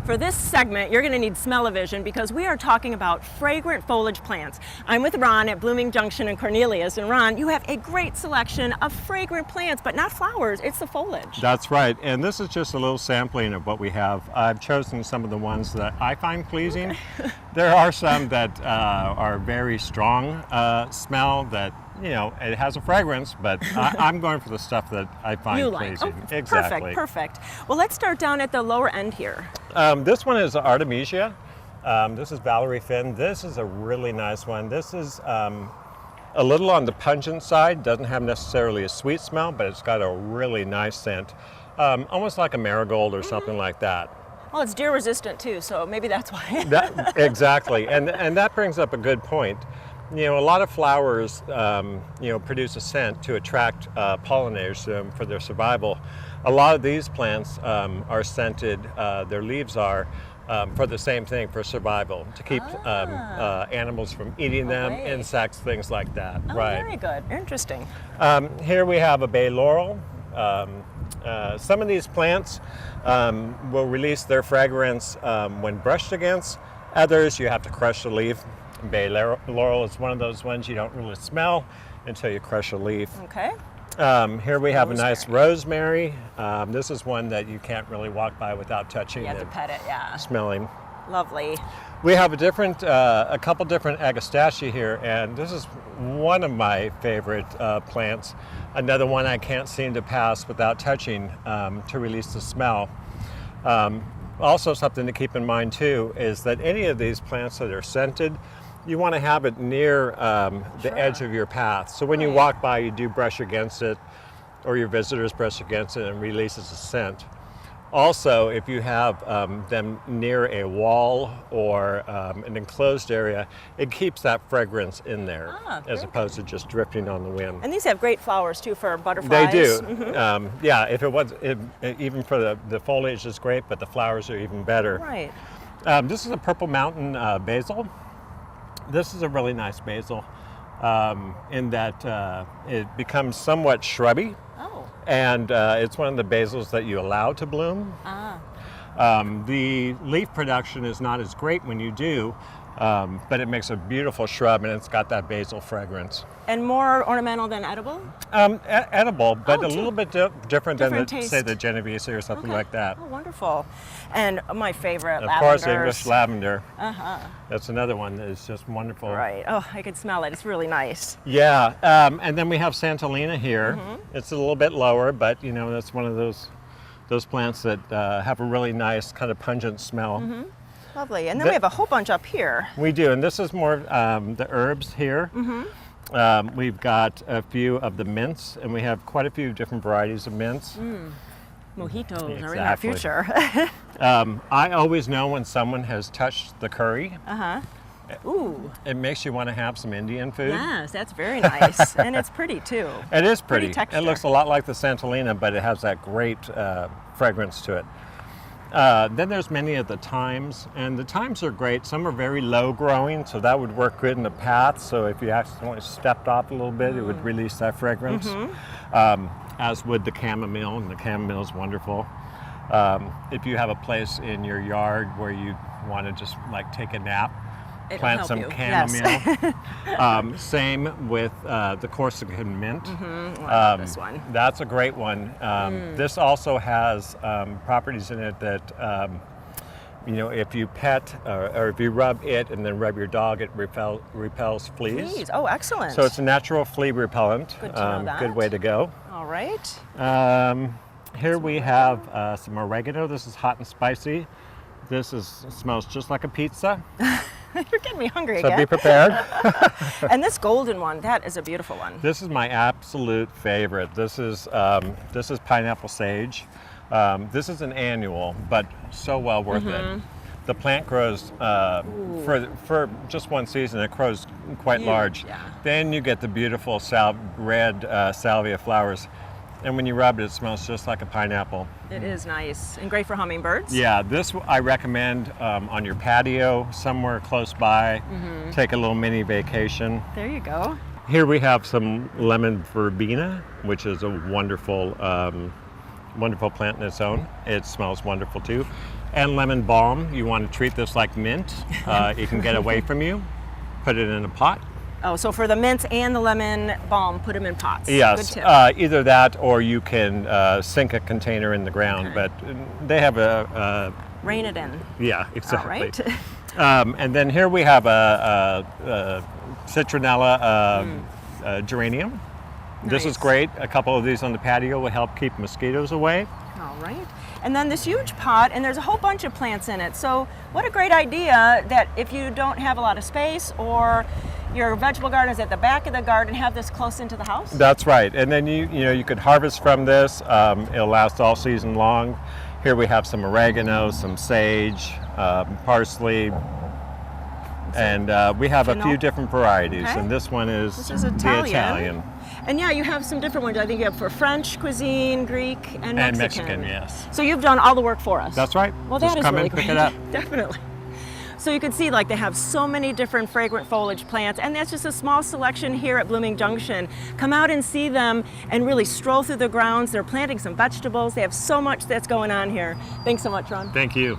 For this segment, you're going to need smell-o-vision because we are talking about fragrant foliage plants. I'm with Ron at Blooming Junction and Cornelius. And Ron, you have a great selection of fragrant plants, but not flowers, it's the foliage. That's right, and this is just a little sampling of what we have. I've chosen some of the ones that I find pleasing. There are some that are very strong smell that, you know, it has a fragrance, but I'm going for the stuff that I find pleasing. Oh, exactly. Perfect. Well, let's start down at the lower end here. This one is Artemisia. This is Valerie Finn. This is a really nice one. This is a little on the pungent side. Doesn't have necessarily a sweet smell, but it's got a really nice scent. Almost like a marigold or something like that. Well, it's deer resistant too, so maybe that's why. Exactly, and that brings up a good point. You know, a lot of flowers, you know, produce a scent to attract pollinators to them for their survival. A lot of these plants are scented, their leaves are, for the same thing, for survival, to keep animals from eating them, insects, things like that. Oh, right. Very good. Interesting. Here we have a bay laurel. Some of these plants will release their fragrance when brushed against. Others, you have to crush the leaf. Bay laurel is one of those ones you don't really smell until you crush a leaf. Okay. Here we have a nice rosemary. This is one that you can't really walk by without touching. You have to pet it, yeah. Smelling. Lovely. We have a couple different agastaceae here, and this is one of my favorite plants. Another one I can't seem to pass without touching to release the smell. Also, something to keep in mind too is that any of these plants that are scented, you want to have it near the edge of your path. So when you walk by, you do brush against it, or your visitors brush against it and releases a scent. Also, if you have them near a wall or an enclosed area, it keeps that fragrance in there as opposed to just drifting on the wind. And these have great flowers too for butterflies. They do. Yeah, if it was, even for the foliage is great, but the flowers are even better. Right. This is a purple mountain basil. This is a really nice basil in that it becomes somewhat shrubby. Oh. And it's one of the basils that you allow to bloom. The leaf production is not as great when you do, but it makes a beautiful shrub, and it's got that basil fragrance. And more ornamental than edible? Edible, but a little bit different than, taste. say, the Genovese or something like that. Oh, wonderful. And my favorite, Of lavenders. course, English lavender. That's another one that is just wonderful. Right. Oh, I can smell it. It's really nice. Yeah. And then we have Santolina here. It's a little bit lower, but you know, that's one of those plants that have a really nice kind of pungent smell. Lovely. And then we have a whole bunch up here. We do, and this is more the herbs here. We've got a few of the mints, and we have quite a few different varieties of mints. Mojitos are in our future. I always know when someone has touched the curry. Ooh. It makes you want to have some Indian food. Yes, that's very nice. And it's pretty too. It is pretty. Texture. It looks a lot like the Santolina, but it has that great fragrance to it. Then there's many of the thymes, and the thymes are great. Some are very low growing, so that would work good in the path. So if you accidentally stepped off a little bit, it would release that fragrance. As would the chamomile, and the chamomile is wonderful. If you have a place in your yard where you want to just like take a nap, plant some chamomile. Yes. Same with the Corsican mint. I love this one. That's a great one. This also has properties in it that, you know, if you pet or if you rub it and then rub your dog, it repels fleas. Fleas. Oh, excellent. So it's a natural flea repellent. Good to know that. Good way to go. All right. Here we have some oregano. This is hot and spicy. This smells just like a pizza. You're getting me hungry So again. be prepared. And this golden one, that is a beautiful one. This is my absolute favorite. This is pineapple sage. This is an annual, but so well worth it. The plant grows for just one season. It grows quite large. Yeah. Then you get the beautiful red salvia flowers. And when you rub it, it smells just like a pineapple. It is nice and great for hummingbirds. Yeah, this I recommend on your patio, somewhere close by. Take a little mini vacation. There you go. Here we have some lemon verbena, which is a wonderful, wonderful plant in its own. It smells wonderful too. And lemon balm. You want to treat this like mint. It can get away from you. Put it in a pot. Oh, so for the mint and the lemon balm, put them in pots. Yes, Good tip. either that or you can sink a container in the ground, Okay. but they have a Rain it in. yeah, exactly. All right. And then here we have a citronella geranium. This is Nice. great. A couple of these on the patio will help keep mosquitoes away. All right. And then this huge pot, and there's a whole bunch of plants in it. So what a great idea that if you don't have a lot of space or your vegetable garden is at the back of the garden, have this close into the house. That's right. And then you could harvest from this. It'll last all season long. Here we have some oregano, some sage, parsley, and we have a few Fennel. different varieties. Okay. And this one is, This is the Italian. Italian. And yeah, you have some different ones. I think you have for French cuisine, Greek, and Mexican. And Mexican, yes. So you've done all the work for us. That's right. Well, Just that is come really in, pick great. it up. Definitely. So you can see like they have so many different fragrant foliage plants, and that's just a small selection here at Blooming Junction. Come out and see them and really stroll through the grounds. They're planting some vegetables. They have so much that's going on here. Thanks so much, Ron. Thank you.